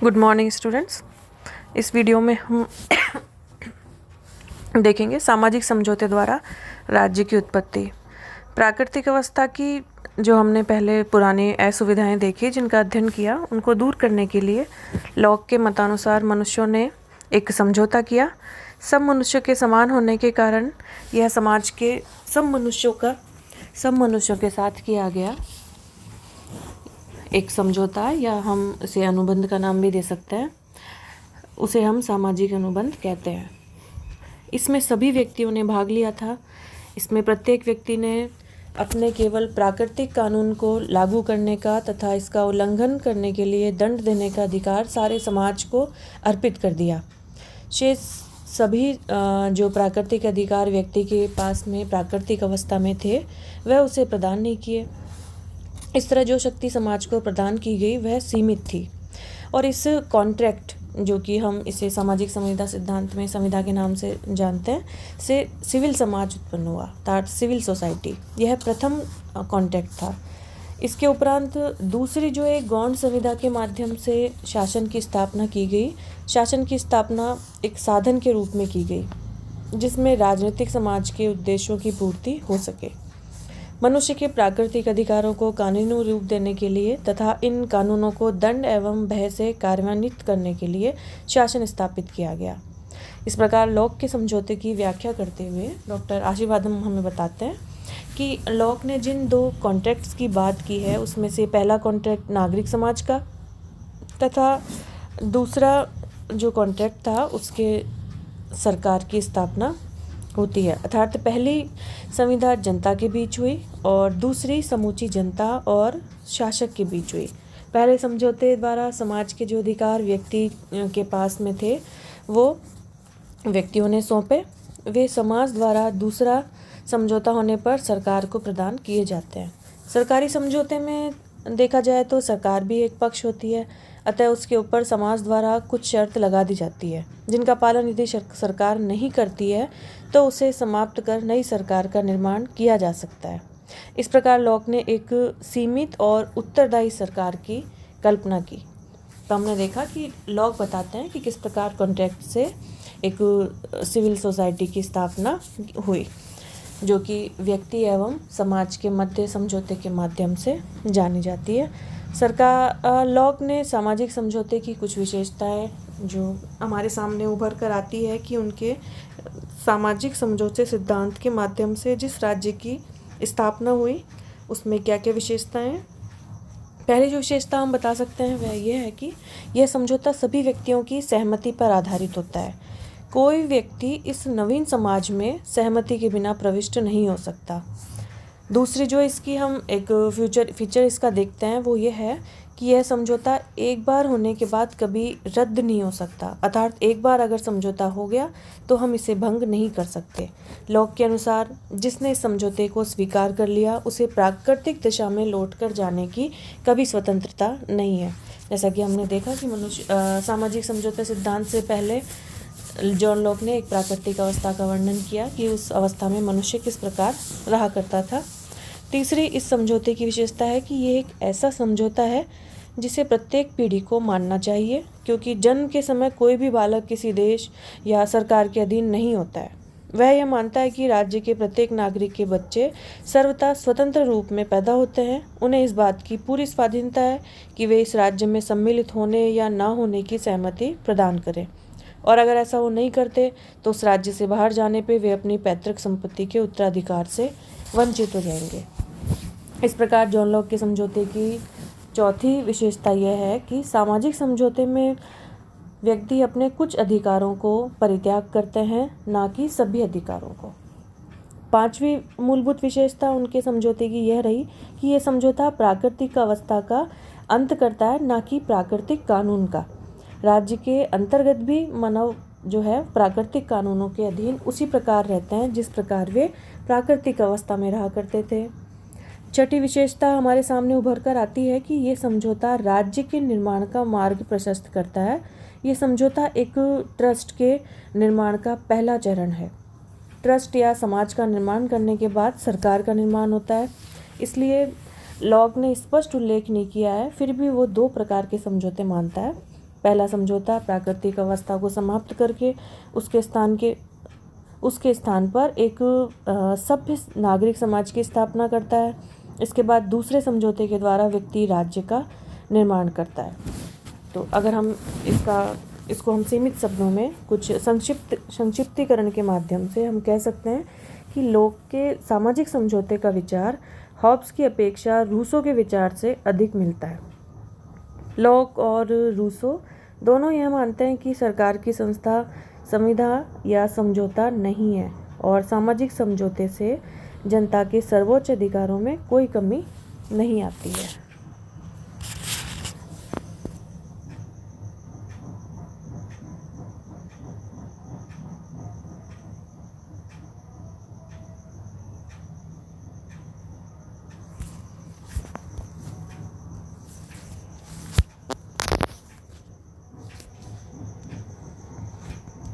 Good morning students. इस video में हम देखेंगे सामाजिक समझौते द्वारा राज्य की उत्पत्ति। प्राकृतिक अवस्था की जो हमने पहले पुरानी असुविधाएं देखी जिनका अध्ययन किया, उनको दूर करने के लिए लॉक के मतानुसार मनुष्यों ने एक समझौता किया। सब मनुष्यों के समान होने के कारण यह समाज के सब मनुष्यों के साथ किया गया एक समझौता, या हम इसे अनुबंध का नाम भी दे सकते हैं। उसे हम सामाजिक अनुबंध कहते हैं। इसमें सभी व्यक्तियों ने भाग लिया था। इसमें प्रत्येक व्यक्ति ने अपने केवल प्राकृतिक कानून को लागू करने का तथा इसका उल्लंघन करने के लिए दंड देने का अधिकार सारे समाज को अर्पित कर दिया। शेष सभी जो प्राकृतिक अधिकार व्यक्ति के पास में प्राकृतिक अवस्था में थे, वह उसे प्रदान नहीं किए। इस तरह जो शक्ति समाज को प्रदान की गई वह सीमित थी। और इस कॉन्ट्रैक्ट, जो कि हम इसे सामाजिक संविदा सिद्धांत में संविदा के नाम से जानते हैं, से सिविल समाज उत्पन्न हुआ, अर्थात सिविल सोसाइटी। यह प्रथम कॉन्ट्रैक्ट था। इसके उपरांत दूसरी जो एक गौण संविदा के माध्यम से शासन की स्थापना की गई। शासन की स्थापना एक साधन के रूप में की गई जिसमें राजनीतिक समाज के उद्देश्यों की पूर्ति हो सके। मनुष्य के प्राकृतिक अधिकारों को कानूनी रूप देने के लिए तथा इन कानूनों को दंड एवं भय से कार्यान्वित करने के लिए शासन स्थापित किया गया। इस प्रकार लॉक के समझौते की व्याख्या करते हुए डॉक्टर आशीर्वादम हमें बताते हैं कि लॉक ने जिन दो कॉन्ट्रैक्ट्स की बात की है, उसमें से पहला कॉन्ट्रैक्ट नागरिक समाज का तथा दूसरा जो कॉन्ट्रैक्ट था उसके सरकार की स्थापना होती है। अर्थात पहली संविदा जनता के बीच हुई और दूसरी समूची जनता और शासक के बीच हुई। पहले समझौते द्वारा समाज के जो अधिकार व्यक्ति के पास में थे वो व्यक्तियों ने सौंपे। वे समाज द्वारा दूसरा समझौता होने पर सरकार को प्रदान किए जाते हैं। सरकारी समझौते में देखा जाए तो सरकार भी एक पक्ष होती है, अतः उसके ऊपर समाज द्वारा कुछ शर्त लगा दी जाती है जिनका पालन यदि सरकार नहीं करती है तो उसे समाप्त कर नई सरकार का निर्माण किया जा सकता है। इस प्रकार लॉक ने एक सीमित और उत्तरदायी सरकार की कल्पना की। तो हमने देखा कि लॉक बताते हैं कि किस प्रकार कॉन्ट्रैक्ट से एक सिविल सोसाइटी की स्थापना हुई, जो कि व्यक्ति एवं समाज के मध्य समझौते के माध्यम से जानी जाती है। लॉक ने सामाजिक समझौते की कुछ विशेषताएं जो हमारे सामने उभर कर आती है कि उनके सामाजिक समझौते सिद्धांत के माध्यम से जिस राज्य की स्थापना हुई उसमें क्या क्या विशेषताएं हैं। पहली जो विशेषता हम बता सकते हैं वह यह है कि यह समझौता सभी व्यक्तियों की सहमति पर आधारित होता है। कोई व्यक्ति इस नवीन समाज में सहमति के बिना प्रविष्ट नहीं हो सकता। दूसरी जो इसकी हम एक फीचर इसका देखते हैं वो ये है कि यह समझौता एक बार होने के बाद कभी रद्द नहीं हो सकता। अर्थात एक बार अगर समझौता हो गया तो हम इसे भंग नहीं कर सकते। लॉक के अनुसार जिसने इस समझौते को स्वीकार कर लिया उसे प्राकृतिक दिशा में लौटकर जाने की कभी स्वतंत्रता नहीं है। जैसा कि हमने देखा कि सामाजिक समझौता सिद्धांत से पहले जॉन लॉक ने एक प्राकृतिक अवस्था का वर्णन किया कि उस अवस्था में मनुष्य किस प्रकार रहा करता था। तीसरी इस समझौते की विशेषता है कि ये एक ऐसा समझौता है जिसे प्रत्येक पीढ़ी को मानना चाहिए, क्योंकि जन्म के समय कोई भी बालक किसी देश या सरकार के अधीन नहीं होता है। वह यह मानता है कि राज्य के प्रत्येक नागरिक के बच्चे सर्वथा स्वतंत्र रूप में पैदा होते हैं। उन्हें इस बात की पूरी स्वाधीनता है कि वे इस राज्य में सम्मिलित होने या ना होने की सहमति प्रदान करें, और अगर ऐसा वो नहीं करते तो उस राज्य से बाहर जाने पर वे अपनी पैतृक संपत्ति के उत्तराधिकार से वंचित हो जाएंगे। इस प्रकार जॉन लॉक के समझौते की चौथी विशेषता यह है कि सामाजिक समझौते में व्यक्ति अपने कुछ अधिकारों को परित्याग करते हैं, ना कि सभी अधिकारों को। पांचवी मूलभूत विशेषता उनके समझौते की यह रही कि यह समझौता प्राकृतिक अवस्था का अंत करता है, ना कि प्राकृतिक कानून का। राज्य के अंतर्गत भी मानव जो है प्राकृतिक कानूनों के अधीन उसी प्रकार रहते हैं जिस प्रकार वे प्राकृतिक अवस्था में रहा करते थे। छठी विशेषता हमारे सामने उभर कर आती है कि ये समझौता राज्य के निर्माण का मार्ग प्रशस्त करता है। ये समझौता एक ट्रस्ट के निर्माण का पहला चरण है। ट्रस्ट या समाज का निर्माण करने के बाद सरकार का निर्माण होता है। इसलिए लॉक ने स्पष्ट उल्लेख नहीं किया है, फिर भी वो दो प्रकार के समझौते मानता है। पहला समझौता प्राकृतिक अवस्था को समाप्त करके उसके स्थान पर एक सभ्य नागरिक समाज की स्थापना करता है। इसके बाद दूसरे समझौते के द्वारा व्यक्ति राज्य का निर्माण करता है। तो अगर हम इसको हम सीमित शब्दों में कुछ संक्षिप्तीकरण के माध्यम से हम कह सकते हैं कि लॉक के सामाजिक समझौते का विचार हॉब्स की अपेक्षा रूसो के विचार से अधिक मिलता है। लॉक और रूसो दोनों यह मानते हैं कि सरकार की संस्था संविदा या समझौता नहीं है और सामाजिक समझौते से जनता के सर्वोच्च अधिकारों में कोई कमी नहीं आती है।